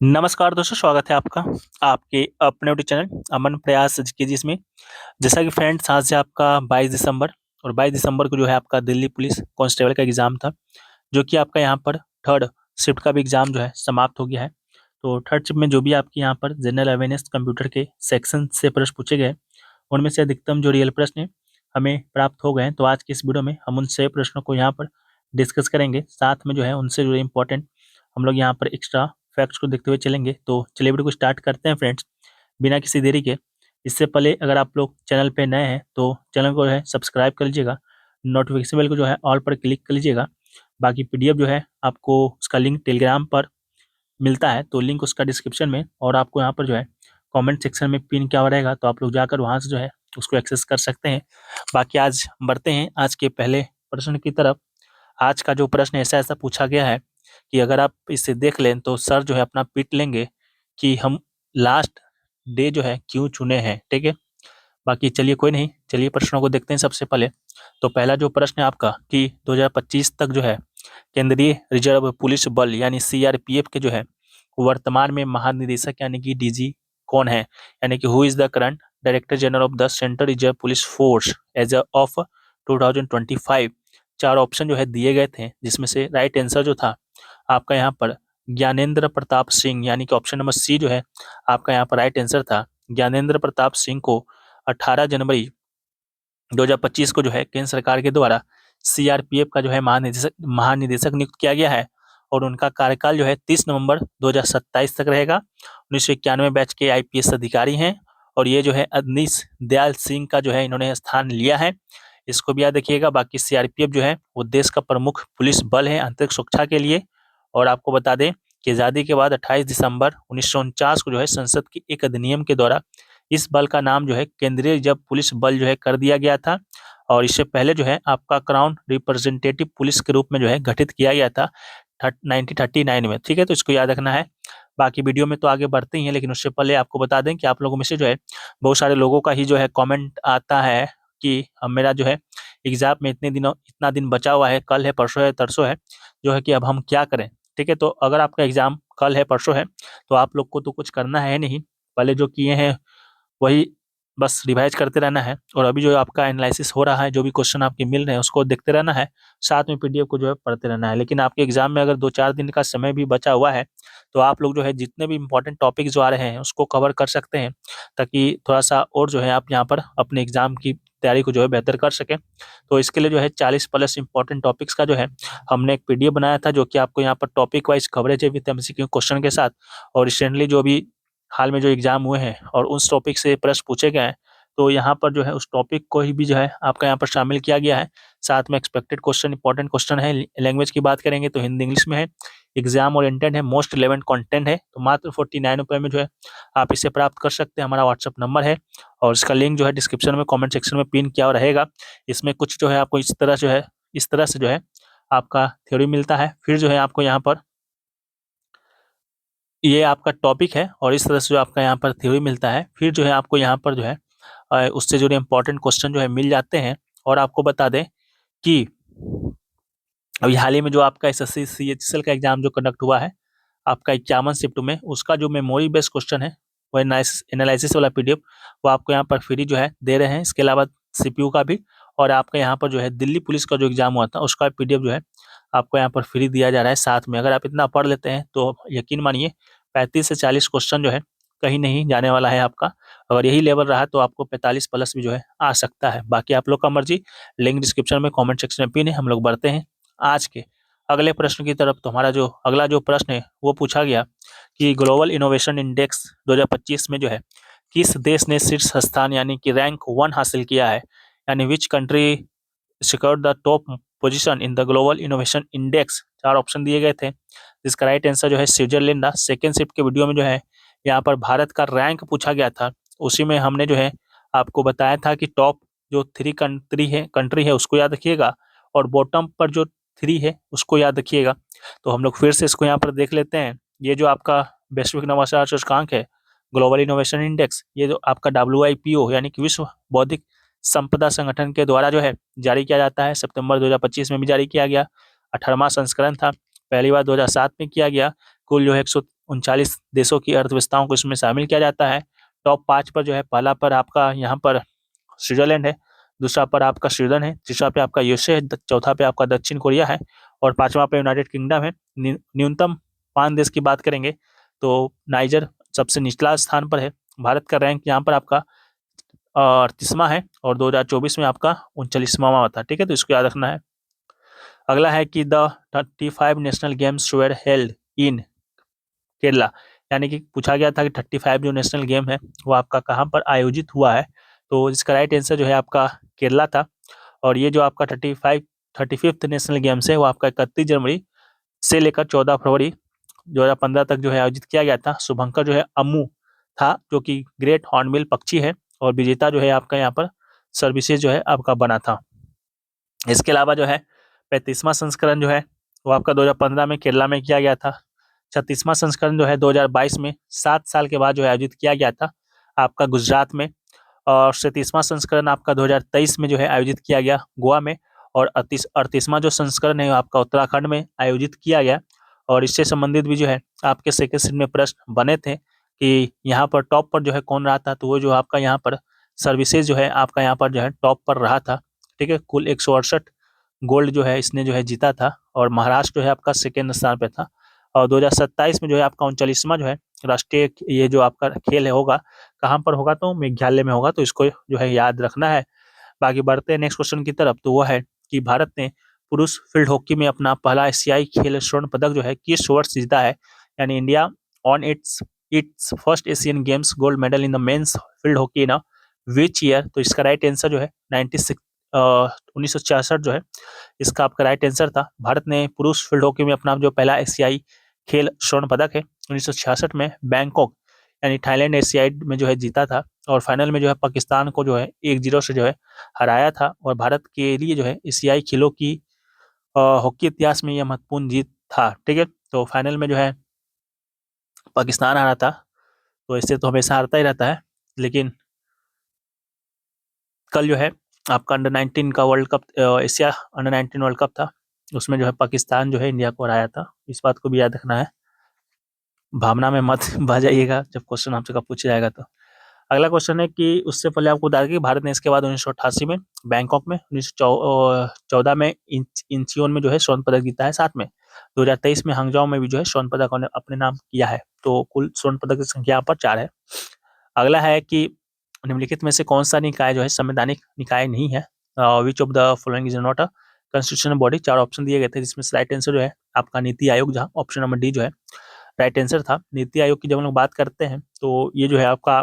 नमस्कार दोस्तों, स्वागत है आपका आपके अपने यूट्यूब चैनल अमन प्रयास के जिसमें जैसा कि फ्रेंड्स आज से आपका 22 दिसंबर और 22 दिसंबर को जो है आपका दिल्ली पुलिस कांस्टेबल का एग्जाम था, जो कि आपका यहाँ पर थर्ड शिफ्ट का भी एग्जाम जो है समाप्त हो गया है। तो थर्ड शिफ्ट में जो भी आपके यहाँ पर जनरल अवेयरनेस कंप्यूटर के सेक्शन से प्रश्न पूछे गए, उनमें से अधिकतम जो रियल प्रश्न है हमें प्राप्त हो गए हैं। तो आज की इस वीडियो में हम उन 6 प्रश्नों को यहाँ पर डिस्कस करेंगे, साथ में जो है उनसे जुड़े इंपॉर्टेंट हम लोग यहाँ पर एक्स्ट्रा फैक्ट्स को देखते हुए चलेंगे। तो चलिए वीडियो को स्टार्ट करते हैं फ्रेंड्स, बिना किसी देरी के। इससे पहले अगर आप लोग चैनल पे नए हैं तो चैनल को जो है सब्सक्राइब कर लीजिएगा, नोटिफिकेशन बेल को जो है ऑल पर क्लिक कर लीजिएगा। बाकी पीडीएफ जो है आपको उसका लिंक टेलीग्राम पर मिलता है, तो लिंक उसका डिस्क्रिप्शन में और आपको यहाँ पर जो है कमेंट सेक्शन में पिन किया हुआ रहेगा, तो आप लोग जाकर वहाँ से जो है उसको एक्सेस कर सकते हैं। बाकी आज बढ़ते हैं आज के पहले प्रश्न की तरफ। आज का जो प्रश्न ऐसा ऐसा पूछा गया है कि अगर आप इसे देख लें तो सर जो है अपना पीट लेंगे कि हम लास्ट डे जो है क्यों चुने हैं। ठीक है, बाकी चलिए कोई नहीं, चलिए प्रश्नों को देखते हैं। सबसे पहले तो पहला जो प्रश्न है आपका कि 2025 तक जो है केंद्रीय रिजर्व पुलिस बल यानी सीआरपीएफ के जो है वर्तमान में महानिदेशक यानी कि डीजी कौन है, यानी कि who is the current director general of the Central Reserve Police Force as of 2025। चार ऑप्शन जो है दिए गए थे, जिसमें से राइट आंसर जो था आपका यहाँ पर ज्ञानेंद्र प्रताप सिंह, यानी कि ऑप्शन नंबर सी जो है आपका यहाँ पर राइट आंसर था। ज्ञानेंद्र प्रताप सिंह को 18 जनवरी 2025 को जो है केंद्र सरकार के द्वारा सीआरपीएफ का जो है महानिदेशक नियुक्त किया गया है, और उनका कार्यकाल जो है 30 नवंबर 2027 तक रहेगा। 1991 बैच के आईपीएस अधिकारी हैं, और ये जो है अवनीश दयाल सिंह का जो है इन्होंने स्थान लिया है, इसको भी याद रखिएगा। बाकी सीआरपीएफ जो है वो देश का प्रमुख पुलिस बल है आंतरिक सुरक्षा के लिए। और आपको बता दें कि आज़ादी के बाद 28 दिसंबर 1949 को जो है संसद के एक अधिनियम के द्वारा इस बल का नाम जो है केंद्रीय रिजर्व पुलिस बल जो है कर दिया गया था, और इससे पहले जो है आपका क्राउन रिप्रेजेंटेटिव पुलिस के रूप में जो है गठित किया गया था 1939 में। ठीक है, तो इसको याद रखना है। बाकी वीडियो में तो आगे बढ़ते ही हैं, लेकिन उससे पहले आपको बता दें कि आप लोगों में से जो है बहुत सारे लोगों का ही जो है कमेंट आता है कि अब मेरा जो है एग्जाम में इतना दिन बचा हुआ है, कल है परसों है तरसों है, जो है कि अब हम क्या करें। ठीक है, तो अगर आपका एग्जाम कल है परसों है तो आप लोग को तो कुछ करना है नहीं, पहले जो किए हैं वही बस रिवाइज करते रहना है, और अभी जो आपका एनालिसिस हो रहा है, जो भी क्वेश्चन आपके मिल रहे हैं उसको देखते रहना है, साथ में पीडीएफ को जो है पढ़ते रहना है। लेकिन आपके एग्जाम में अगर 2-4 दिन का समय भी बचा हुआ है तो आप लोग जो है जितने भी इंपॉर्टेंट टॉपिक जो आ रहे हैं उसको कवर कर सकते हैं, ताकि थोड़ा सा और जो है आप यहाँ पर अपने एग्जाम की तैयारी को जो है बेहतर कर सकें। तो इसके लिए जो है 40 प्लस इंपॉर्टेंट टॉपिक्स का जो है हमने एक पीडीएफ बनाया था, जो कि आपको यहाँ पर टॉपिक वाइज कवरेज है विद एमसीक्यू क्वेश्चन के साथ। और रिसेंटली जो भी हाल में जो एग्जाम हुए हैं और उस टॉपिक से प्रश्न पूछे गए हैं, तो यहाँ पर जो है उस टॉपिक को ही भी जो है आपका यहाँ पर शामिल किया गया है। साथ में एक्सपेक्टेड क्वेश्चन, इंपॉर्टेंट क्वेश्चन है। लैंग्वेज की बात करेंगे तो हिंदी इंग्लिश में है, एग्जाम ओरिएंटेड है, मोस्ट रिलेवेंट कंटेंट है। तो मात्र 49 रुपये में जो है आप इसे प्राप्त कर सकते हैं। हमारा व्हाट्सअप नंबर है और इसका लिंक जो है डिस्क्रिप्शन में कॉमेंट सेक्शन में पिन किया हुआ रहेगा। इसमें कुछ जो है आपको इस तरह से जो है आपका थ्योरी मिलता है, फिर जो है आपको यहाँ पर ये आपका टॉपिक है, और इस तरह से जो आपका यहाँ पर थ्योरी मिलता है, फिर जो है आपको यहाँ पर जो है उससे जुड़े इंपॉर्टेंट क्वेश्चन जो है मिल जाते हैं। और आपको बता दें कि अभी हाल ही में जो आपका एसएससी सीएचएसएल का एग्जाम जो कंडक्ट हुआ है आपका 51 शिफ्ट में, उसका जो मेमोरी बेस्ड क्वेश्चन है वो एनालिसिस वाला पीडीएफ वो आपको यहाँ पर फ्री जो है दे रहे हैं। इसके अलावा सीपीयू का भी, और आपका यहाँ पर जो है दिल्ली पुलिस का जो एग्जाम हुआ था उसका पीडीएफ जो है आपको यहाँ पर फ्री दिया जा रहा है साथ में। अगर आप इतना पढ़ लेते हैं तो यकीन मानिए 35 से 40 क्वेश्चन जो है कहीं नहीं जाने वाला है आपका। अगर यही लेवल रहा तो आपको 45 प्लस भी जो है आ सकता है। बाकी आप लोग का मर्जी, लिंक डिस्क्रिप्शन में कमेंट सेक्शन में पिन है। हम लोग बढ़ते हैं आज के अगले प्रश्न की तरफ। तो हमारा जो अगला जो प्रश्न है वो पूछा गया कि ग्लोबल इनोवेशन इंडेक्स 2025 में जो है किस देश ने शीर्ष स्थान यानी कि रैंक 1 हासिल किया है, यानी which country secured the top position in the global innovation index. चार ऑप्शन दिए गए थे, जिसका राइट आंसर जो है स्विट्जरलैंड था। सेकेंड शिफ्ट के वीडियो में जो है यहाँ पर भारत का रैंक पूछा गया था, उसी में हमने जो है आपको बताया था कि टॉप जो 3 कंट्री है उसको याद रखिएगा, और बॉटम पर जो 3 है उसको याद रखिएगा। तो हम लोग फिर से इसको यहाँ पर देख लेते हैं। ये जो आपका वैश्विक नवाचार सूचकांक है ग्लोबल इनोवेशन इंडेक्स, ये जो आपका WIPO यानी कि विश्व बौद्धिक संपदा संगठन के द्वारा जो है जारी किया जाता है। सितंबर 2025 में भी जारी किया गया, 18वां संस्करण था। पहली बार 2007 में किया गया। कुल जो है 39 देशों की अर्थव्यवस्थाओं को इसमें शामिल किया जाता है। टॉप 5 पर जो है पहला पर आपका यहाँ पर स्विट्जरलैंड है, दूसरा पर आपका स्वीडन है, तीसरा पे आपका यूएसए है, चौथा पे आपका दक्षिण कोरिया है और पांचवा पे यूनाइटेड किंगडम है। न्यूनतम 5 देश की बात करेंगे तो नाइजर सबसे निचला स्थान पर है। भारत का रैंक यहाँ पर आपका 38वां है और 2024 में आपका 39वां था। ठीक है, तो इसको याद रखना है। अगला है कि the 35 National Games were held in Kerala, यानी कि पूछा गया था कि 35 जो नेशनल गेम है वो आपका कहाँ पर आयोजित हुआ है, तो इसका राइट आंसर जो है आपका केरला था। और ये जो आपका 35th नेशनल गेम्स है वो आपका 31 जनवरी से लेकर 14 फरवरी 2015 तक जो है आयोजित किया गया था। शुभंकर जो है अम्मू था जो कि ग्रेट हॉर्नबिल पक्षी है और विजेता जो है आपका यहाँ पर सर्विसेज जो है आपका बना था। इसके अलावा जो है 35वां संस्करण जो है वो आपका 2015 में केरला में किया गया था। 36वां संस्करण जो है 2022 में 7 साल के बाद जो है आयोजित किया गया था आपका गुजरात में। और 37वां संस्करण आपका 2023 में जो है आयोजित किया गया गोवा में। और 38वां जो संस्करण है आपका उत्तराखंड में आयोजित किया गया। और इससे संबंधित भी जो है आपके सेकंड सेट में प्रश्न बने थे कि यहाँ पर टॉप पर जो है कौन रहा था, तो वो जो आपका यहाँ पर सर्विसेज जो है आपका यहाँ पर जो है टॉप पर रहा था। ठीक है, कुल 168 गोल्ड जो है इसने जो है जीता था और महाराष्ट्र जो है आपका सेकेंड स्थान पे था। और 2027 में जो है आपका 39वां जो है राष्ट्रीय ये जो आपका खेल है होगा, कहाँ पर होगा, तो मेघालय में होगा, तो इसको जो है याद रखना है। बाकी बढ़ते हैं नेक्स्ट क्वेश्चन की तरफ, तो वो है कि भारत ने पुरुष फील्ड हॉकी में अपना पहला एशियाई खेल स्वर्ण पदक जो है किस वर्ष जीता है, यानी India on its its first Asian Games gold medal in the men's field hockey in which year, तो इसका राइट आंसर जो है 1966 जो है इसका आपका राइट आंसर था। भारत ने पुरुष फील्ड हॉकी में अपना जो पहला एशियाई खेल स्वर्ण पदक है 1966 में बैंकॉक यानी थाईलैंड एशियाड में जो है जीता था और फाइनल में जो है पाकिस्तान को जो है 1-0 से जो है हराया था। और भारत के लिए जो है एशियाई खेलों की हॉकी इतिहास में यह महत्वपूर्ण जीत था। ठीक है, तो फाइनल में जो है पाकिस्तान हारा था, तो इससे तो हमेशा हारता ही रहता है, लेकिन कल जो है आपका अंडर-19 का world cup Asia under-19 world cup था, उसमें जो है पाकिस्तान जो है इंडिया को हराया था। इस बात को भी याद रखना है, भावना में मत बह जाइएगा जब क्वेश्चन आपसे कब पूछा जाएगा तो। अगला क्वेश्चन है कि उससे पहले आपको बता दें कि भारत ने इसके बाद 1988 में बैंकॉक में, 1914 में इंचियोन में जो है स्वर्ण पदक जीता है, साथ में 2023 में हांगझाओ में भी जो है स्वर्ण पदक अपने नाम किया है। तो कुल स्वर्ण पदक की संख्या यहाँ पर 4 है। अगला है कि निम्नलिखित में से कौन सा निकाय जो है संवैधानिक निकाय नहीं है, which of the following is not a constitutional body. 4 option दिए गए थे जिसमें से राइट आंसर जो है आपका नीति आयोग, जहाँ ऑप्शन नंबर डी जो है राइट आंसर था। नीति आयोग की जब हम लोग बात करते हैं तो ये जो है आपका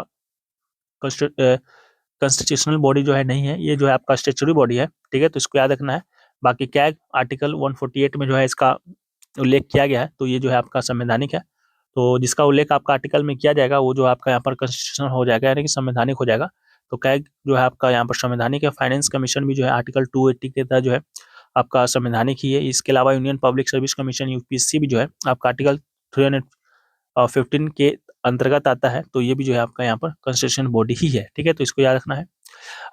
कॉन्स्टिट्यूशनल बॉडी जो है नहीं है, ये जो है आपका स्टेचुरी बॉडी है। ठीक है, तो इसको याद रखना है। बाकी कैग आर्टिकल 148 में जो है इसका उल्लेख किया गया है, तो ये जो है आपका संवैधानिक है। तो जिसका उल्लेख आपका आर्टिकल में किया जाएगा वो जो आपका यहाँ पर कॉन्स्टिट्यूशनल हो जाएगा, यानी कि संवैधानिक हो जाएगा। तो कैग जो है आपका यहाँ पर संवैधानिक है। फाइनेंस कमीशन भी जो है आर्टिकल 280 के तहत जो है आपका संवैधानिक ही है। इसके अलावा union public service commission UPSC भी जो है आपका आर्टिकल 315 के अंतर्गत आता है, तो ये भी जो है आपका यहाँ पर कॉन्स्टिट्यूशन बॉडी ही है। ठीक है, तो इसको याद रखना है।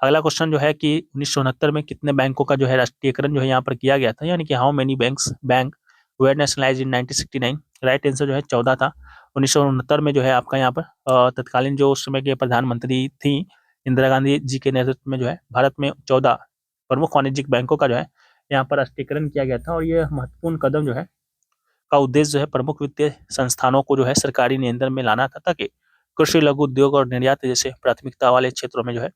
अगला क्वेश्चन जो है कि 1969 में कितने बैंकों का जो है राष्ट्रीयकरण जो है यहाँ पर किया गया था, यानी कि how many bank were nationalised in 1969। Right answer जो है 14 था। 1969 में जो है आपका यहाँ पर तत्कालीन जो उस समय के प्रधानमंत्री थी इंदिरा गांधी जी के नेतृत्व में जो है भारत में 14 प्रमुख वाणिज्यिक बैंकों का जो है यहाँ पर राष्ट्रीयकरण किया गया था। और ये महत्वपूर्ण कदम जो है का उद्देश्य जो है प्रमुख वित्तीय संस्थानों को जो है सरकारी नियंत्रण में लाना था, ताकि कृषि, लघु उद्योग और निर्यात जैसे प्राथमिकता वाले क्षेत्रों में जो है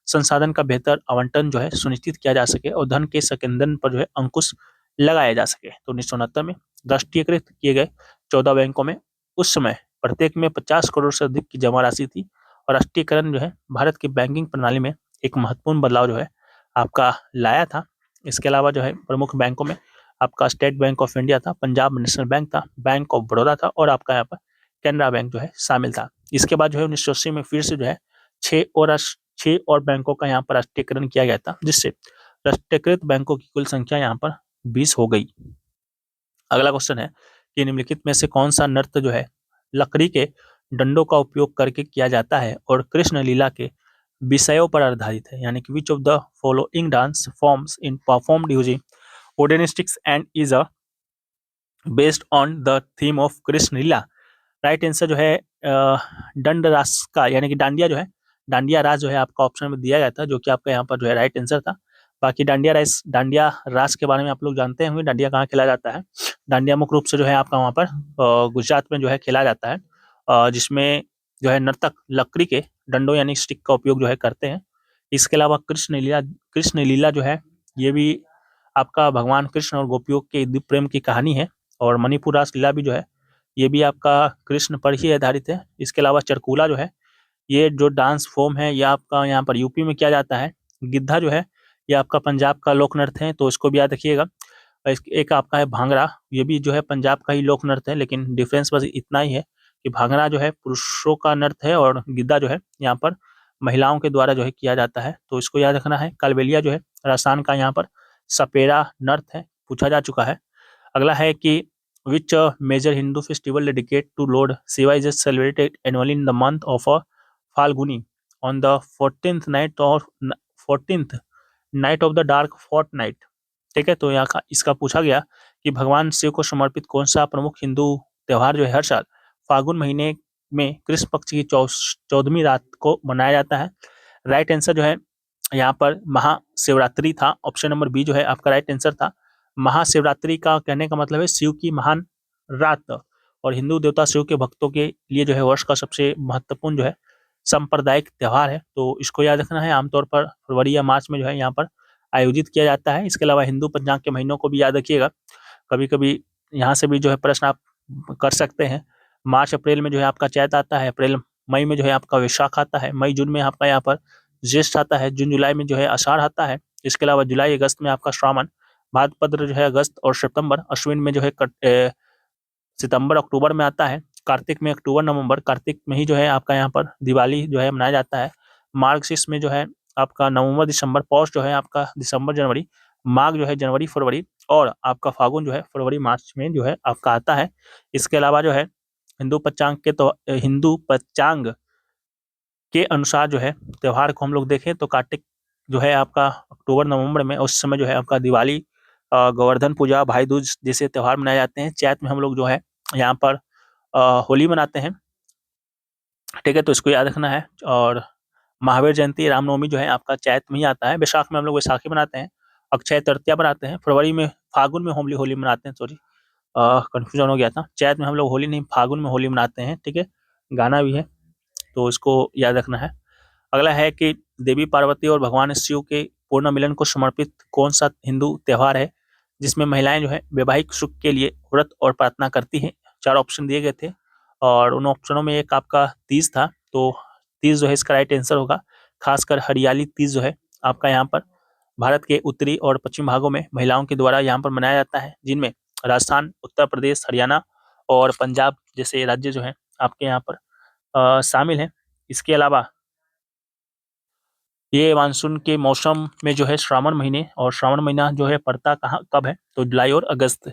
संसाधन का बेहतर आवंटन जो है सुनिश्चित किया जा सके और धन के संकेंद्रण पर जो है अंकुश लगाया जा सके। तो 1969 में राष्ट्रीयकृत किए गए 14 बैंकों में उस समय प्रत्येक में 50 करोड़ से अधिक की जमा राशि थी। और राष्ट्रीयकरण जो है भारत की बैंकिंग प्रणाली में एक महत्वपूर्ण बदलाव जो है आपका लाया था। इसके अलावा जो है प्रमुख बैंकों में आपका स्टेट बैंक ऑफ इंडिया था, पंजाब नेशनल बैंक था, बैंक ऑफ बड़ौदा था और आपका यहाँ पर कैनरा बैंक जो है शामिल था। इसके बाद जो है 1980 में फिर से जो है 6 और बैंकों का यहाँ पर राष्ट्रीयकरण किया गया था, जिससे राष्ट्रीयकृत बैंकों की कुल संख्या यहाँ पर 20 हो गई। अगला क्वेश्चन है कि निम्नलिखित में से कौन सा नृत्य जो है लकड़ी के डंडों का उपयोग करके किया जाता है और कृष्ण लीला के विषयों पर आधारित है, यानी कि which of the following dance forms in performed using wooden sticks and is a based on the theme of Krishna Leela. Right answer जो है दंड रास का यानी कि डांडिया जो है, डांडिया रास जो है आपका ऑप्शन में दिया गया था, जो कि आपका यहाँ पर जो है राइट आंसर था। बाकी डांडिया रास के बारे में आप लोग जानते होंगे, डांडिया कहाँ खेला जाता है। डांडिया मुख्य रूप से जो है आपका वहाँ पर गुजरात में जो है खेला जाता है, जिसमें जो है नर्तक लकड़ी के डंडों यानी स्टिक का उपयोग जो है करते हैं। इसके अलावा कृष्ण लीला जो है, ये भी आपका भगवान कृष्ण और गोपियों के दिव्य प्रेम की कहानी है। और मणिपुर रास लीला भी जो है, ये भी आपका कृष्ण पर ही आधारित है। इसके अलावा चरकूला जो है, ये जो डांस फॉर्म है, ये आपका यहाँ पर यूपी में किया जाता है। गिद्धा जो है, ये आपका पंजाब का लोक नृत्य है, तो इसको भी याद रखिएगा। एक आपका है भांगड़ा, ये भी जो है पंजाब का ही लोक नृत्य है, लेकिन डिफरेंस बस इतना ही है कि भांगड़ा जो है पुरुषों का नृत्य है और गिद्धा जो है यहाँ पर महिलाओं के द्वारा जो है किया जाता है, तो इसको याद रखना है। कालबेलिया जो है राजस्थान का यहाँ पर सपेरा नृत्य है, पूछा जा चुका है। अगला है कि which major Hindu festival dedicated to Lord Shiva is celebrated annually in the month of Falguni on the 14th night of the dark fortnight। ठीक है, तो यहाँ का इसका पूछा गया कि भगवान शिव को समर्पित कौन सा प्रमुख हिंदू त्योहार जो है हर साल फागुन महीने में कृष्ण पक्ष की 14वीं रात को मनाया जाता है। राइट आंसर जो है यहाँ पर महाशिवरात्रि था। ऑप्शन नंबर बी जो है आपका राइट आंसर था। महाशिवरात्रि का कहने का मतलब है शिव की महान रात, और हिंदू देवता शिव के भक्तों के लिए जो है वर्ष का सबसे महत्वपूर्ण जो है सांप्रदायिक त्योहार है, तो इसको याद रखना है। आमतौर पर फरवरी या मार्च में जो है यहाँ पर आयोजित किया जाता है। इसके अलावा हिंदू पंचांग के महीनों को भी याद रखिएगा, कभी कभी यहाँ से भी जो है प्रश्न आप कर सकते हैं। मार्च अप्रैल में जो है आपका चैत आता है, अप्रैल मई में जो है आपका वैशाख आता है, मई जून में आपका यहाँ पर ज्येष्ठ आता है, जून जुलाई में जो है आषाढ़ आता है। इसके अलावा जुलाई अगस्त में आपका श्रावण, भाद्रपद जो है अगस्त और सितंबर, अश्विन में जो है सितंबर अक्टूबर में आता है, कार्तिक में अक्टूबर नवंबर, कार्तिक में ही जो है आपका यहाँ पर दिवाली जो है मनाया जाता है। मार्गशीर्ष में जो है आपका नवंबर दिसंबर, पौष जो है आपका दिसंबर जनवरी, माघ जो है जनवरी फरवरी, और आपका फागुन जो है फरवरी मार्च में जो है आपका आता है। इसके अलावा जो है हिंदू पंचांग के अनुसार जो है त्योहार को हम लोग देखें तो कार्तिक जो है आपका अक्टूबर नवंबर में, उस समय जो है आपका दिवाली, गोवर्धन पूजा, भाई दूज जैसे त्योहार मनाए जाते हैं। चैत में हम लोग जो है यहाँ पर होली मनाते हैं। ठीक है, तो इसको याद रखना है। और महावीर जयंती, रामनवमी जो है आपका चैत में ही आता है। वैशाख में हम लोग वैसाखी मनाते हैं, अक्षय तृतीया मनाते हैं, फरवरी में फागुन में होली होली मनाते हैं। सॉरी, कंफ्यूजन हो गया था। चैत में हम लोग होली नहीं, फागुन में होली मनाते हैं। ठीक है, गाना भी है, तो इसको याद रखना है। अगला है कि देवी पार्वती और भगवान शिव के पूर्ण मिलन को समर्पित कौन सा हिंदू त्योहार है जिसमें महिलाएं जो है वैवाहिक सुख के लिए व्रत और प्रार्थना करती हैं। 4 ऑप्शन दिए गए थे और उन ऑप्शनों में एक आपका तीज था, तो तीज जो है इसका राइट आंसर होगा। खासकर हरियाली तीज जो है आपका यहाँ पर भारत के उत्तरी और पश्चिम भागों में महिलाओं के द्वारा यहाँ पर मनाया जाता है, जिनमें राजस्थान, उत्तर प्रदेश, हरियाणा और पंजाब जैसे राज्य जो है आपके यहाँ पर शामिल हैं। इसके अलावा ये मानसून के मौसम में जो है श्रावण महीने, और श्रावण महीना जो है पड़ता कहाँ कब है, तो जुलाई और अगस्त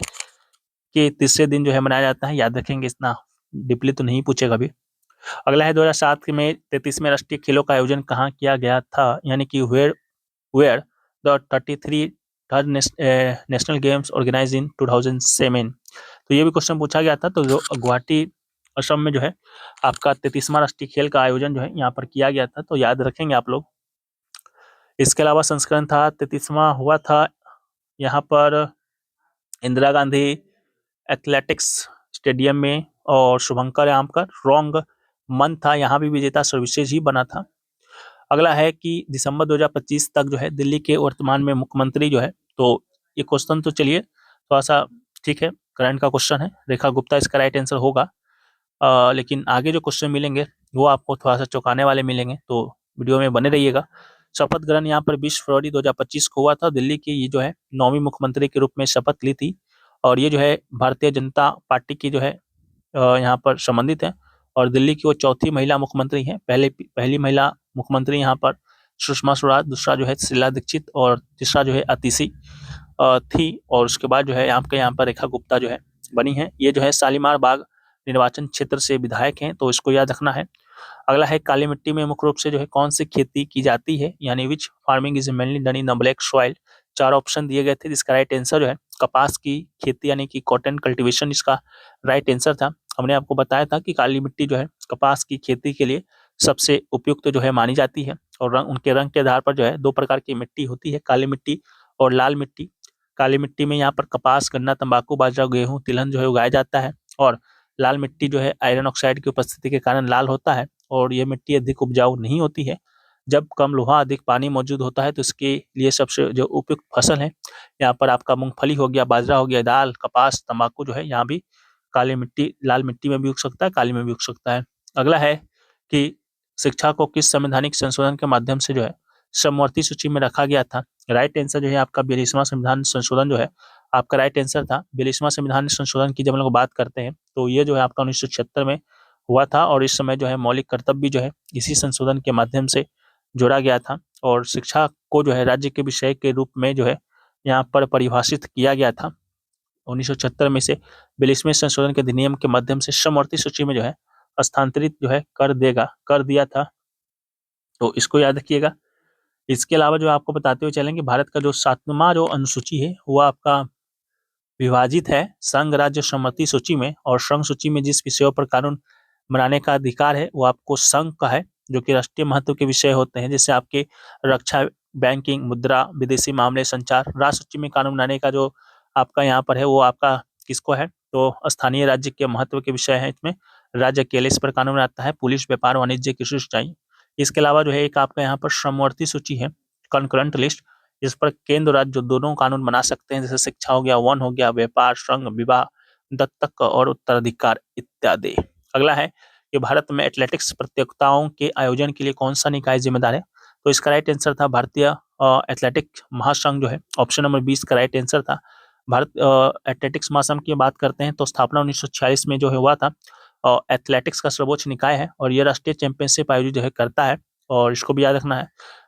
के तीसरे दिन जो है मनाया जाता है। याद रखेंगे, इतना डीपली तो नहीं पूछेगा अभी। अगला है 2007 में 33वें राष्ट्रीय खेलों का आयोजन कहाँ किया गया था, यानी कि where the 33 third national games organise in 2007। तो ये भी क्वेश्चन पूछा गया था, तो जो गुवाहाटी असम में जो है आपका 33वां राष्ट्रीय खेल का आयोजन जो है यहाँ पर किया गया था, तो याद रखेंगे आप लोग। इसके अलावा संस्करण था 33वां हुआ था यहाँ पर इंदिरा गांधी एथलेटिक्स स्टेडियम में, और शुभंकर यामकर रॉन्ग मंथ था, यहाँ भी विजेता सर्विसेज ही बना था। अगला है कि दिसंबर 2025 तक जो है दिल्ली के वर्तमान में मुख्यमंत्री जो है, तो ये क्वेश्चन तो चलिए थोड़ा सा ठीक है, करंट का क्वेश्चन है, रेखा गुप्ता इसका राइट आंसर होगा। लेकिन आगे जो क्वेश्चन मिलेंगे वो आपको थोड़ा सा चौंकाने वाले मिलेंगे, तो वीडियो में बने रहिएगा। शपथ ग्रहण यहाँ पर 20 फरवरी 2025 को हुआ था। दिल्ली की ये जो है 9वीं मुख्यमंत्री के रूप में शपथ ली थी, और ये जो है भारतीय जनता पार्टी की जो है यहाँ पर संबंधित है, और दिल्ली की वो चौथी महिला मुख्यमंत्री हैं। पहली महिला मुख्यमंत्री यहाँ पर सुषमा स्वराज, दूसरा जो है शीला दीक्षित, और तीसरा जो है अतिशी थी, और उसके बाद जो है यहाँ पर रेखा गुप्ता जो है बनी है। ये जो है शालीमार बाग निर्वाचन क्षेत्र से विधायक हैं, तो इसको याद रखना है। अगला है काली मिट्टी में मुख्य रूप से जो है कौन सी खेती की जाती है, यानी which farming is mainly done in the black soil. 4 option दिए गए थे, जिसका राइट आंसर जो है कपास की खेती यानी कि कॉटन कल्टीवेशन इसका राइट आंसर था। हमने आपको बताया था कि काली मिट्टी जो है कपास की खेती के लिए सबसे उपयुक्त जो है मानी जाती है। और उनके रंग के आधार पर जो है 2 प्रकार की मिट्टी होती है, काली मिट्टी और लाल मिट्टी। काली मिट्टी में यहाँ पर कपास, गन्ना, तंबाकू, बाजरा, गेहूँ, तिलहन जो है उगाया जाता है। और लाल मिट्टी जो है आयरन ऑक्साइड की उपस्थिति के कारण लाल होता है और ये मिट्टी अधिक उपजाऊ नहीं होती है। जब कम लोहा, अधिक पानी मौजूद होता है तो इसके लिए सबसे जो उपयुक्त फसल है, यहाँ पर आपका मूंगफली हो गया, बाजरा हो गया, दाल, कपास, तंबाकू जो है यहाँ भी काली मिट्टी, लाल मिट्टी में भी उग सकता है, काली में भी उग सकता है। अगला है कि शिक्षा को किस संवैधानिक संशोधन के माध्यम से जो है समवर्ती सूची में रखा गया था। राइट आंसर जो है आपका 42वां संविधान संशोधन जो है आपका राइट आंसर था। 42वां संविधान संशोधन की जब हम लोग बात करते हैं तो ये जो है आपका 1976 में हुआ था और इस समय जो है मौलिक कर्तव्य जो है इसी संशोधन के माध्यम से जोड़ा गया था और शिक्षा को जो है राज्य के विषय के रूप में जो है यहाँ पर परिभाषित किया गया था। 1976 में से 42वें संशोधन के अधिनियम के माध्यम से समवर्ती सूची में जो है स्थानांतरित जो है कर दिया था। तो इसको याद रखिएगा। इसके अलावा जो आपको बताते हुए चलेंगे, भारत का जो 7वां जो अनुसूची है वो आपका विभाजित है संघ राज्य सम्मति सूची में, और संघ सूची में जिस विषयों पर कानून बनाने का अधिकार है वो आपको संघ का है, जो कि राष्ट्रीय महत्व के विषय होते हैं, जैसे आपके रक्षा, बैंकिंग, मुद्रा, विदेशी मामले, संचार। राज्य सूची में कानून बनाने का जो आपका यहाँ पर है वो आपका किसको है, तो स्थानीय राज्य के महत्व के विषय है। इसमें राज्य अकेले इस पर कानून बनाता है, पुलिस, व्यापार, वाणिज्य, कृषि, सिंचाई। इसके अलावा जो है एक आपका यहाँ पर समवर्ती सूची है, कंकरेंट लिस्ट, जिस पर केंद्र और राज्य जो दोनों कानून बना सकते हैं, जैसे शिक्षा हो गया, वन हो गया, व्यापार, श्रम, विवाह, दत्तक और उत्तराधिकार इत्यादि। अगला है कि भारत में एथलेटिक्स प्रतियोगिताओं के आयोजन के लिए कौन सा निकाय जिम्मेदार है, तो इसका राइट आंसर था भारतीय एथलेटिक महासंघ जो है, ऑप्शन नंबर 20 का राइट आंसर था। भारत एथलेटिक्स महासंघ की बात करते हैं तो स्थापना 1946 में जो है हुआ था। एथलेटिक्स का सर्वोच्च निकाय है और ये राष्ट्रीय चैंपियनशिप आयोजित जो है करता है और इसको भी याद रखना है।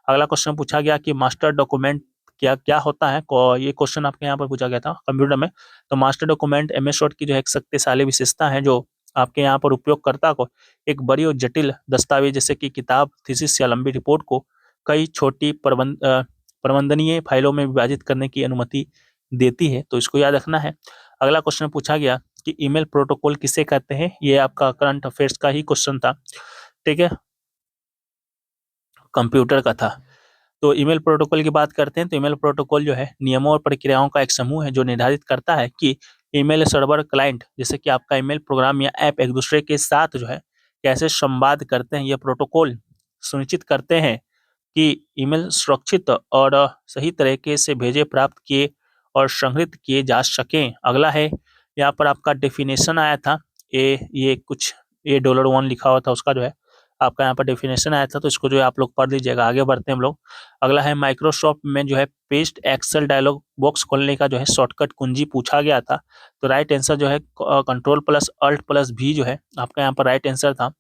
अगला क्वेश्चन पूछा गया कि मास्टर डॉक्यूमेंट क्या क्या होता है, ये क्वेश्चन आपके यहाँ पर पूछा गया था कंप्यूटर में। तो मास्टर डॉक्यूमेंट एमएस वर्ड की जो है एक शक्तिशाली विशेषता है जो आपके यहाँ पर उपयोगकर्ता को एक बड़ी और जटिल दस्तावेज जैसे कि किताब, थीसिस या लंबी रिपोर्ट को कई छोटी प्रबंधनीय फाइलों में विभाजित करने की अनुमति देती है, तो इसको याद रखना है। अगला क्वेश्चन पूछा गया कि ईमेल प्रोटोकॉल किसे कहते हैं, ये आपका करंट अफेयर्स का ही क्वेश्चन था, ठीक है, कंप्यूटर का था। तो ईमेल प्रोटोकॉल की बात करते हैं तो ईमेल प्रोटोकॉल जो है नियमों और प्रक्रियाओं का एक समूह है जो निर्धारित करता है कि ईमेल सर्वर, क्लाइंट जैसे कि आपका ईमेल प्रोग्राम या ऐप एक दूसरे के साथ जो है कैसे संवाद करते हैं। ये प्रोटोकॉल सुनिश्चित करते हैं कि ईमेल सुरक्षित और सही तरीके से भेजे, प्राप्त किए और संग्रहित किए जा सकें। अगला है यहाँ पर आपका डेफिनेशन आया था, ये कुछ $1 लिखा हुआ था, उसका जो है आपका यहाँ पर डेफिनेशन आया था, तो इसको जो है आप लोग पढ़ लीजिएगा। आगे बढ़ते हैं हम लोग। अगला है माइक्रोसॉफ्ट में जो है पेस्ट एक्सेल डायलॉग बॉक्स खोलने का जो है शॉर्टकट कुंजी पूछा गया था, तो राइट आंसर जो है Ctrl+Alt+V जो है आपका यहाँ पर राइट आंसर था।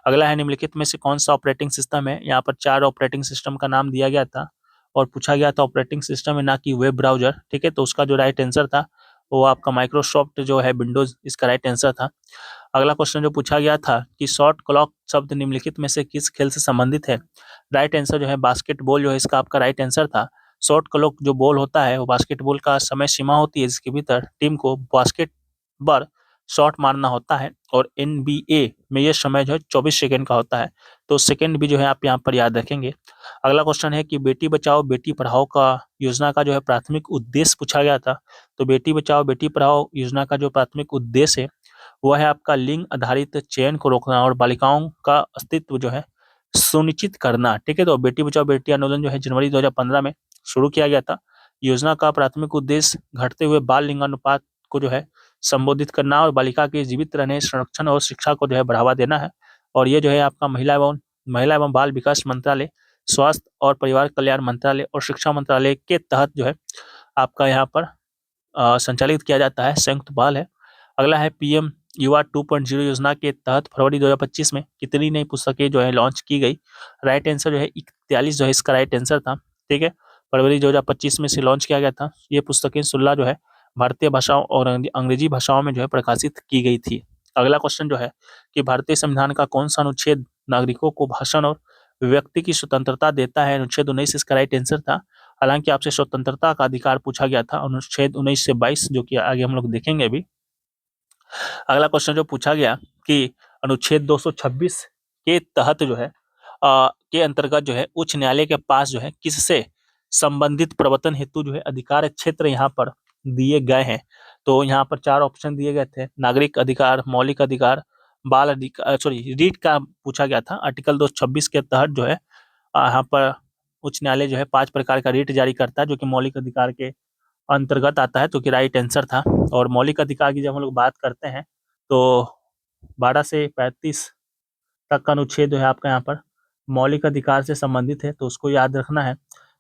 अगला है निम्नलिखित में से कौन सा ऑपरेटिंग सिस्टम है, यहाँ पर 4 ऑपरेटिंग सिस्टम का नाम दिया गया था और पूछा गया था ऑपरेटिंग सिस्टम है ना कि वेब ब्राउजर, ठीक है, तो उसका जो राइट आंसर था वो आपका माइक्रोसॉफ्ट जो है विंडोज, इसका राइट आंसर था। अगला क्वेश्चन जो पूछा गया था कि शॉट क्लॉक शब्द निम्नलिखित में से किस खेल से संबंधित है, राइट आंसर जो है बास्केटबॉल जो है इसका आपका राइट आंसर था। शॉट क्लॉक जो बॉल होता है वो बास्केटबॉल का समय सीमा होती है जिसके भीतर टीम को बास्केट पर शॉट मारना होता है और NBA में ये समय जो है 24 सेकंड का होता है, तो सेकंड भी जो है आप यहाँ पर याद रखेंगे। अगला क्वेश्चन है कि बेटी बचाओ बेटी पढ़ाओ का योजना का जो है प्राथमिक उद्देश्य पूछा गया था, तो बेटी बचाओ बेटी पढ़ाओ योजना का जो प्राथमिक उद्देश्य है वो है आपका लिंग आधारित चयन को रोकना और बालिकाओं का अस्तित्व जो है सुनिश्चित करना, ठीक है। तो बेटी बचाओ बेटी आंदोलन जो है जनवरी 2015 में शुरू किया गया था। योजना का प्राथमिक उद्देश्य घटते हुए बाल लिंगानुपात को जो है संबोधित करना और बालिका के जीवित रहने, संरक्षण और शिक्षा को जो है बढ़ावा देना है। और ये जो है आपका महिला एवं बाल विकास मंत्रालय, स्वास्थ्य और परिवार कल्याण मंत्रालय और शिक्षा मंत्रालय के तहत जो है आपका यहाँ पर संचालित किया जाता है, संयुक्त पहल है। अगला है पीएम युवा 2.0 योजना के तहत फरवरी 2025 में कितनी नई पुस्तकें जो है लॉन्च की गई, राइट आंसर जो है 41 जो है इसका राइट आंसर था, ठीक है। फरवरी 2025 में से लॉन्च किया गया था। ये पुस्तकें 16 जो है भारतीय भाषाओं और अंग्रेजी भाषाओं में जो है प्रकाशित की गई थी। अगला क्वेश्चन जो है कि भारतीय संविधान का कौन सा अनुच्छेद नागरिकों को भाषण और व्यक्ति की स्वतंत्रता देता है, अनुच्छेद 19 इसका राइट आंसर था। हालांकि आपसे स्वतंत्रता का अधिकार पूछा गया था अनुच्छेद 19 से 22, जो कि आगे हम लोग देखेंगे अभी। अगला क्वेश्चन जो पूछा गया कि अनुच्छेद 226 के तहत जो है के अंतर्गत जो है उच्च न्यायालय के पास जो है किससे संबंधित प्रवर्तन हेतु जो है अधिकार क्षेत्र यहाँ पर दिए गए हैं। तो यहाँ पर 4 ऑप्शन दिए गए थे, नागरिक अधिकार, मौलिक अधिकार, बाल अधिकार, सॉरी रीट का पूछा गया था। आर्टिकल 226 के तहत जो है यहाँ पर उच्च न्यायालय जो है 5 प्रकार का रीट जारी करता है, जो कि मौलिक अधिकार के अंतर्गत आता है, तो कि राइट आंसर था। और मौलिक अधिकार की जब हम लोग बात करते हैं तो 12 से 35 तक का अनुच्छेद जो है आपका यहाँ पर मौलिक अधिकार से संबंधित है, तो उसको याद रखना है।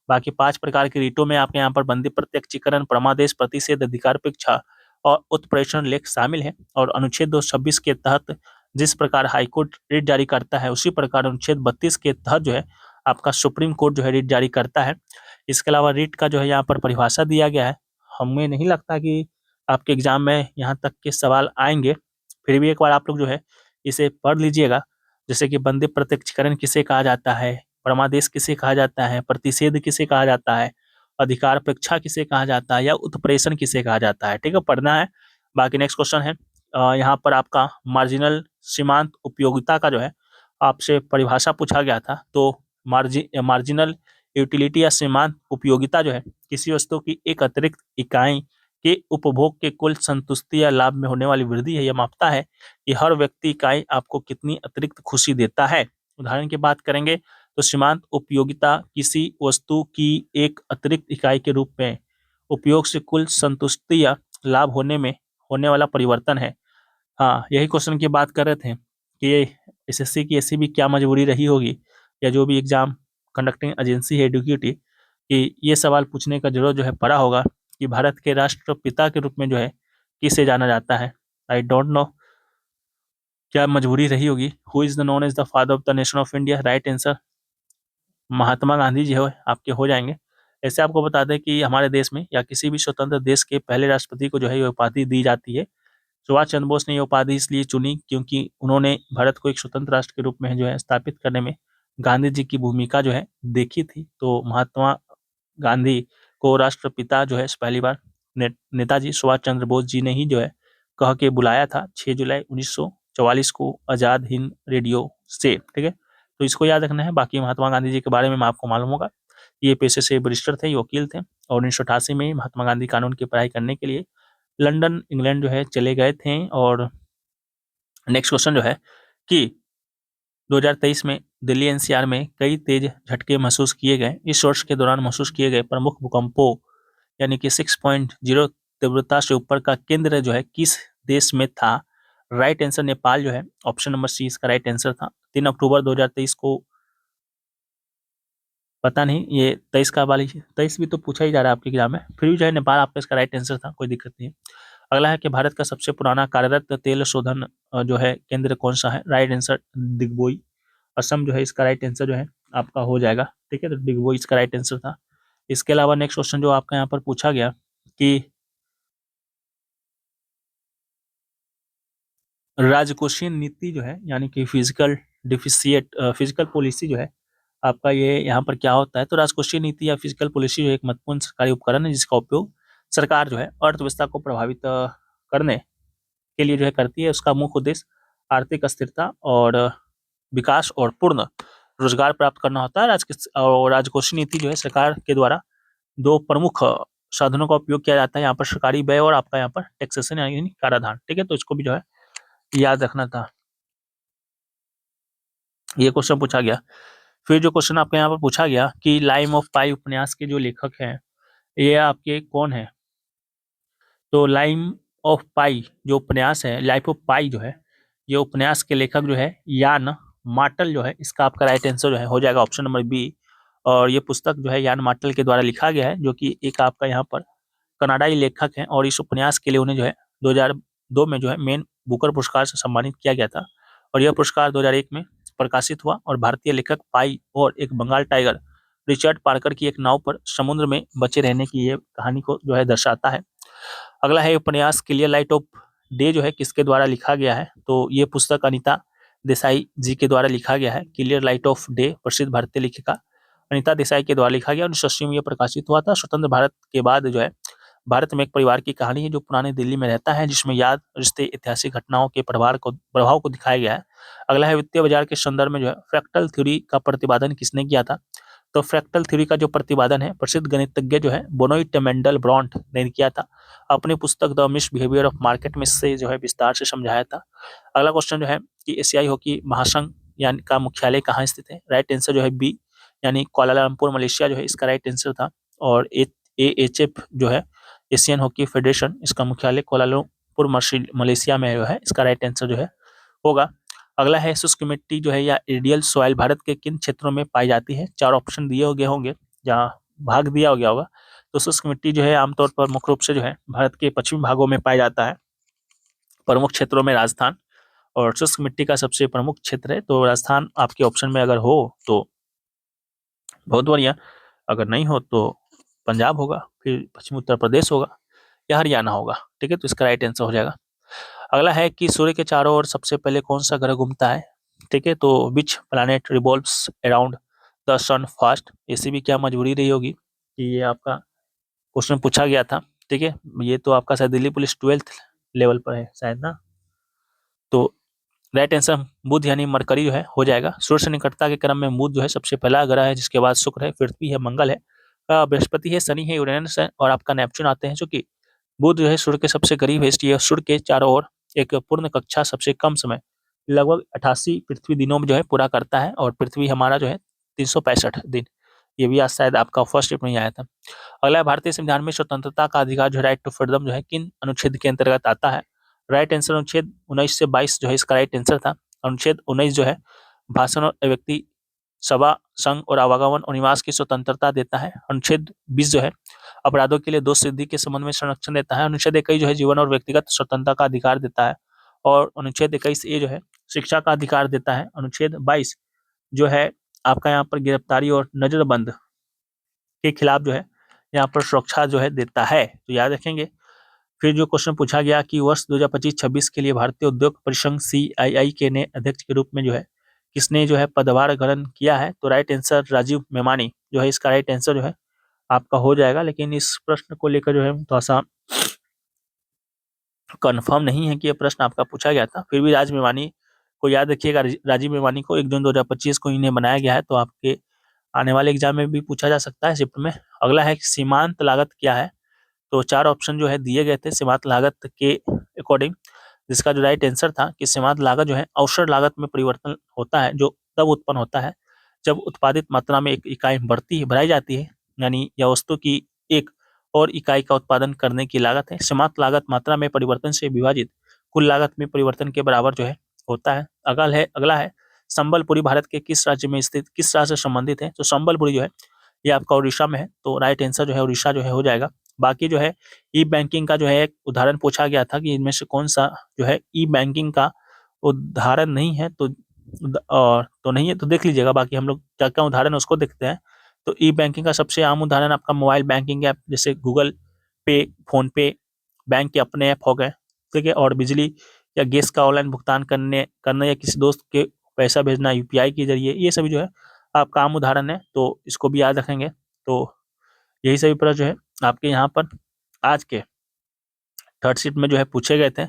बाकी 5 प्रकार के रीटों में आपके यहाँ पर बंदी प्रत्यक्षीकरण, परमादेश, प्रतिषेध, अधिकारपेक्षा और उत्प्रेषण लेख शामिल है। और अनुच्छेद 226 के तहत जिस प्रकार हाईकोर्ट रीट जारी करता है, उसी प्रकार अनुच्छेद 32 के तहत जो है आपका सुप्रीम कोर्ट जो है रीट जारी करता है। इसके अलावा रीट का जो है यहाँ पर परिभाषा दिया गया है। हमें नहीं लगता कि आपके एग्जाम में यहाँ तक के सवाल आएंगे, फिर भी एक बार आप लोग जो है इसे पढ़ लीजिएगा। जैसे कि बंदी प्रत्यक्षीकरण किसे कहा जाता है, परमादेश किसे कहा जाता है, प्रतिषेध किसे कहा जाता है, अधिकारपेक्षा किसे कहा जाता है, या उत्प्रेषण किसे कहा जाता है। ठीक है, पढ़ना है। बाकी नेक्स्ट क्वेश्चन है यहाँ पर आपका मार्जिनल सीमांत उपयोगिता का जो है आपसे परिभाषा पूछा गया था। तो मार्जिनल यूटिलिटी या सीमांत उपयोगिता जो है किसी वस्तु की एक अतिरिक्त इकाई के उपभोग के कुल संतुष्टि या लाभ में होने वाली वृद्धि है। यह मापता है कि हर व्यक्ति इकाई आपको कितनी अतिरिक्त खुशी देता है। उदाहरण की बात करेंगे तो सीमांत उपयोगिता किसी वस्तु की एक अतिरिक्त इकाई के रूप में उपयोग से कुल संतुष्टि या लाभ होने में होने वाला परिवर्तन है। हाँ, यही क्वेश्चन की बात कर रहे थे कि ये एसएससी की ऐसी भी क्या मजबूरी रही होगी, या जो भी एग्जाम कंडक्टिंग एजेंसी है एडुकेटी, कि ये सवाल पूछने का जरूरत जो है पड़ा होगा कि भारत के राष्ट्रपिता के रूप में जो है किसे जाना जाता है। आई डोंट नो क्या मजबूरी रही होगी। Who is the known as the father of the nation of India, right answer Mahatma Gandhi ji हो आपके हो जाएंगे। ऐसे आपको बता दें कि हमारे देश में या किसी भी स्वतंत्र देश के पहले राष्ट्रपति को जो है ये उपाधि दी जाती है। सुभाष चंद्र बोस ने ये उपाधि इसलिए चुनी क्योंकि उन्होंने भारत को एक स्वतंत्र राष्ट्र के रूप में जो है स्थापित करने में गांधी जी की भूमिका जो है देखी थी। तो महात्मा गांधी को राष्ट्रपिता जो है पहली बार नेताजी सुभाष चंद्र बोस जी ने ही जो है कह के बुलाया था 6 जुलाई 1944 को आजाद हिंद रेडियो से। ठीक है, तो इसको याद रखना है। बाकी महात्मा गांधी जी के बारे में आपको मालूम होगा, ये पेशे से बैरिस्टर थे, ये वकील थे, और 1988 में महात्मा गांधी कानून की पढ़ाई करने के लिए लंदन इंग्लैंड जो है चले गए थे। और नेक्स्ट क्वेश्चन जो है कि 2023 में दिल्ली एनसीआर में कई तेज झटके महसूस किए गए। इस वर्ष के दौरान महसूस किए गए प्रमुख भूकंपों यानी कि 6.0 तीव्रता से ऊपर का केंद्र जो है किस देश में था। राइट आंसर नेपाल जो है ऑप्शन नंबर सी इसका राइट आंसर था। 3 अक्टूबर 2023 को, पता नहीं ये 23 का वाली 23 भी तो पूछा ही जा रहा है आपके एग्जाम में, फिर भी जो है नेपाल आपका इसका राइट आंसर था, कोई दिक्कत नहीं है। अगला है कि भारत का सबसे पुराना कार्यरत तेल शोधन जो है केंद्र कौन सा है। राइट आंसर दिग्बोई, असम जो है इसका राइट आंसर जो है आपका हो जाएगा। ठीक है, तो दिग्बोई इसका राइट आंसर था। इसके अलावा नेक्स्ट क्वेश्चन जो आपका यहाँ पर पूछा गया कि राजकोषीय नीति जो है यानी कि फिजिकल पॉलिसी जो है आपका ये यहाँ पर क्या होता है। तो राजकोषीय नीति या फिजिकल पॉलिसी जो एक महत्वपूर्ण सरकारी उपकरण है जिसका उपयोग सरकार जो है अर्थव्यवस्था को प्रभावित करने के लिए जो है करती है। उसका मुख्य उद्देश्य आर्थिक अस्थिरता और विकास और पूर्ण रोजगार प्राप्त करना होता है। राजकोषीय नीति जो है सरकार के द्वारा 2 प्रमुख साधनों का उपयोग किया जाता है। यहाँ पर सरकारी व्यय और आपका यहाँ पर टैक्सेशन यानी कराधान। ठीक है, तो इसको भी जो है याद रखना था। ये क्वेश्चन पूछा गया। फिर जो क्वेश्चन आपके यहाँ पर पूछा गया कि लाइम ऑफ पाई उपन्यास के जो लेखक हैं ये आपके कौन है। तो लाइम ऑफ पाई जो उपन्यास है, लाइफ ऑफ पाई जो है ये उपन्यास के लेखक जो है यान मार्टल जो है इसका आपका राइट आंसर जो है हो जाएगा ऑप्शन नंबर बी। और ये पुस्तक जो है यान मार्टल के द्वारा लिखा गया है, जो कि एक आपका यहाँ पर कनाडाई लेखक हैं। और इस उपन्यास के लिए उन्हें जो है 2002 में जो है मेन बुकर पुरस्कार से सम्मानित किया गया था। और यह पुरस्कार 2001 में प्रकाशित हुआ। और भारतीय लेखक पाई और एक बंगाल टाइगर रिचर्ड पार्कर की एक नाव पर समुद्र में बचे रहने की ये कहानी को जो है दर्शाता है। अगला है उपन्यास क्लियर लाइट ऑफ डे जो है किसके द्वारा लिखा गया है। तो ये पुस्तक अनीता देसाई जी के द्वारा लिखा गया है। क्लियर लाइट ऑफ डे प्रसिद्ध भारतीय लेखिका अनीता देसाई के द्वारा लिखा गया। 1980 में यह प्रकाशित हुआ था। स्वतंत्र भारत के बाद जो है भारत में एक परिवार की कहानी है जो पुरानी दिल्ली में रहता है, जिसमें याद, रिश्ते, ऐतिहासिक घटनाओं के प्रभाव को दिखाया गया है। अगला है वित्तीय बाजार के संदर्भ में जो है फ्रैक्टल थ्योरी का प्रतिपादन किसने किया था? तो फ्रैक्टल थ्योरी का जो प्रतिपादन है प्रसिद्ध गणितज्ञ जो है बोनोइट मेंडल ब्रॉन्ट ने किया था। अपनी पुस्तक the miss behaviour of market में से जो है विस्तार से समझाया था। अगला क्वेश्चन जो है कि एशियाई हॉकी महासंघ यानी का मुख्यालय कहाँ स्थित है? राइट आंसर जो है बी यानी कुआलालंपुर मलेशिया जो है इसका राइट आंसर था। और AHF जो है एशियन हॉकी फेडरेशन, इसका मुख्यालय कुआलालंपुर मलेशिया में जो है, इसका राइट आंसर जो है होगा। अगला है शुष्क मिट्टी जो है या रेडियल सॉइल भारत के किन क्षेत्रों में पाई जाती है? 4 ऑप्शन दिए गए होंगे जहाँ भाग दिया हो गया होगा। तो शुष्क मिट्टी जो है आमतौर पर मुख्य रूप से जो है भारत के पश्चिमी भागों में पाया जाता है। प्रमुख क्षेत्रों में राजस्थान और शुष्क मिट्टी का सबसे प्रमुख क्षेत्र है, तो राजस्थान आपके ऑप्शन में अगर हो तो बहुत बढ़िया, अगर नहीं हो तो पंजाब होगा, फिर पश्चिमी उत्तर प्रदेश होगा या हरियाणा होगा। ठीक है, तो इसका राइट आंसर हो जाएगा। अगला है कि सूर्य के चारों ओर सबसे पहले कौन सा ग्रह घूमता है? ठीक है, तो which planet revolves around the sun first? ऐसी भी क्या मजबूरी रही होगी कि ये आपका क्वेश्चन पूछा गया था। ठीक है, ये तो आपका शायद दिल्ली पुलिस 12th लेवल पर है शायद ना। तो राइट आंसर बुध यानी मरकरी जो है हो जाएगा। सूर्य से निकटता के क्रम में बुध जो है सबसे पहला ग्रह है, जिसके बाद शुक्र है, पृथ्वी है, मंगल है, बृहस्पति है, शनि है, यूरेनस है और आपका नेपच्यून आते हैं। जो कि बुध जो है सूर्य के सबसे करीब है, इसलिए सूर्य के चारों ओर एक पूर्ण कक्षा सबसे कम समय लगभग 88 पृथ्वी दिनों में जो है पूरा करता है। और पृथ्वी हमारा जो है 365 दिन। ये भी आज शायद आपका फर्स्ट ट्रिप में आया था। अगला है भारतीय संविधान में स्वतंत्रता का अधिकार जो राइट टू फ्रीडम जो है किन अनुच्छेद के अंतर्गत आता है? राइट आंसर अनुच्छेद 19 से 22 जो है इसका राइट आंसर था। अनुच्छेद 19 जो है भाषण और अभिव्यक्ति, सभा, संघ और आवागमन और निवास की स्वतंत्रता देता है। अनुच्छेद 20 जो है अपराधों के लिए दोष सिद्धि के संबंध में संरक्षण देता है। अनुच्छेद 21 जो है जीवन और व्यक्तिगत स्वतंत्रता का अधिकार देता है। और अनुच्छेद 21A जो है शिक्षा का अधिकार देता है। अनुच्छेद 22 जो है आपका यहाँ पर गिरफ्तारी और नजरबंद के खिलाफ जो है यहाँ पर सुरक्षा जो है देता है, तो याद रखेंगे। फिर जो क्वेश्चन पूछा गया कि वर्ष 2025-26 के लिए भारतीय उद्योग परिसंघ CII के नए अध्यक्ष के रूप में जो है किसने जो है पदभार ग्रहण किया है? तो राइट आंसर राजीव मेमानी जो है इसका राइट आंसर जो है आपका हो जाएगा। लेकिन इस प्रश्न को लेकर जो है थोड़ा सा कंफर्म नहीं है कि ये प्रश्न आपका पूछा गया था। फिर भी राजीव मेमानी को याद रखिएगा। राजीव मेमानी को 1 जून 2025 को इन्हें बनाया गया है, तो आपके आने वाले एग्जाम में भी पूछा जा सकता है शिफ्ट में। अगला है सीमांत लागत क्या है? तो 4 ऑप्शन जो है दिए गए थे सीमांत लागत के अकॉर्डिंग, जिसका जो राइट आंसर था कि सीमांत लागत जो है अवसर लागत में परिवर्तन होता है, जो तब उत्पन्न होता है जब उत्पादित मात्रा में एक इकाई बढ़ाई जाती है, यानी यह वस्तु की एक और इकाई का उत्पादन करने की लागत है। सीमांत लागत मात्रा में परिवर्तन से विभाजित कुल लागत में परिवर्तन के बराबर जो है होता है। अगला है संबलपुरी भारत के किस राज्य में स्थित, किस राज्य से संबंधित है? तो संबलपुरी जो है ये आपका उड़ीसा में है, तो राइट आंसर जो है उड़ीसा जो है हो जाएगा। बाकी जो है ई बैंकिंग का जो है एक उदाहरण पूछा गया था कि इनमें से कौन सा जो है ई बैंकिंग का उदाहरण नहीं है, तो नहीं है तो देख लीजिएगा। बाकी हम लोग क्या क्या उदाहरण है उसको देखते हैं। तो ई बैंकिंग का सबसे आम उदाहरण आपका मोबाइल बैंकिंग ऐप जैसे गूगल पे, फोन पे, बैंक के अपने ऐप हो गए। ठीक है, और बिजली या गैस का ऑनलाइन भुगतान करना या किसी दोस्त के पैसा भेजना UPI के जरिए, ये सभी जो है आपका आम उदाहरण है, तो इसको भी याद रखेंगे। तो यही सभी प्रश्न जो है आपके यहाँ पर आज के थर्ड शिफ्ट में जो है पूछे गए थे।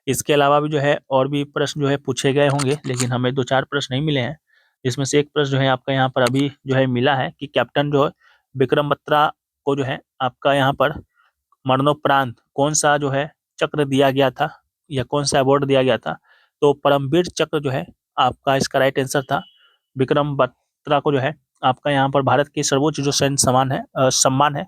इसके अलावा भी जो है और भी प्रश्न जो है पूछे गए होंगे, लेकिन हमें 2-4 प्रश्न नहीं मिले हैं। इसमें से एक प्रश्न जो है आपका यहाँ पर अभी जो है मिला है कि कैप्टन जो है विक्रम बत्रा को जो है आपका यहाँ पर मरणोपरांत कौन सा जो है चक्र दिया गया था या कौन सा अवार्ड दिया गया था? तो परमवीर चक्र जो है आपका इसका राइट आंसर था। विक्रम बत्रा को जो है आपका यहाँ पर भारत की सर्वोच्च जो सैन्य सम्मान है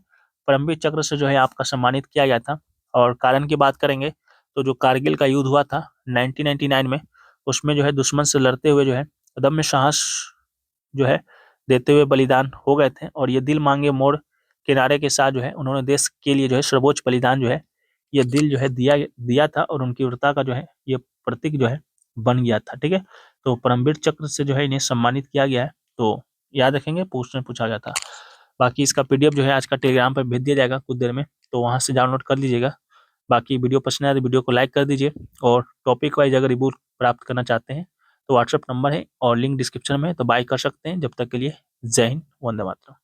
परमवीर चक्र से जो है आपका सम्मानित किया गया था। और कारण की बात करेंगे तो जो कारगिल का युद्ध हुआ था 1999 में, उसमें जो है दुश्मन से लड़ते हुए जो है अदम्य साहस जो है देते हुए बलिदान हो गए थे। और ये दिल मांगे मोड़ के नारे के साथ जो है उन्होंने देश के लिए जो है सर्वोच्च बलिदान जो है ये दिल जो है दिया दिया था, और उनकी वीरता का जो है ये प्रतीक जो है बन गया था। ठीक है, तो परमवीर चक्र से जो है इन्हें सम्मानित किया गया है, तो याद रखेंगे, पूछा गया था। बाकी इसका PDF जो है आज का टेलीग्राम पर भेज दिया जाएगा कुछ देर में, तो वहाँ से डाउनलोड कर लीजिएगा। बाकी वीडियो पसंद आए तो वीडियो को लाइक कर दीजिए, और टॉपिक वाइज अगर रिव्यू प्राप्त करना चाहते हैं तो व्हाट्सएप नंबर है और लिंक डिस्क्रिप्शन में है, तो बाय कर सकते हैं। जब तक के लिए जय हिंद, वंदे मातरम।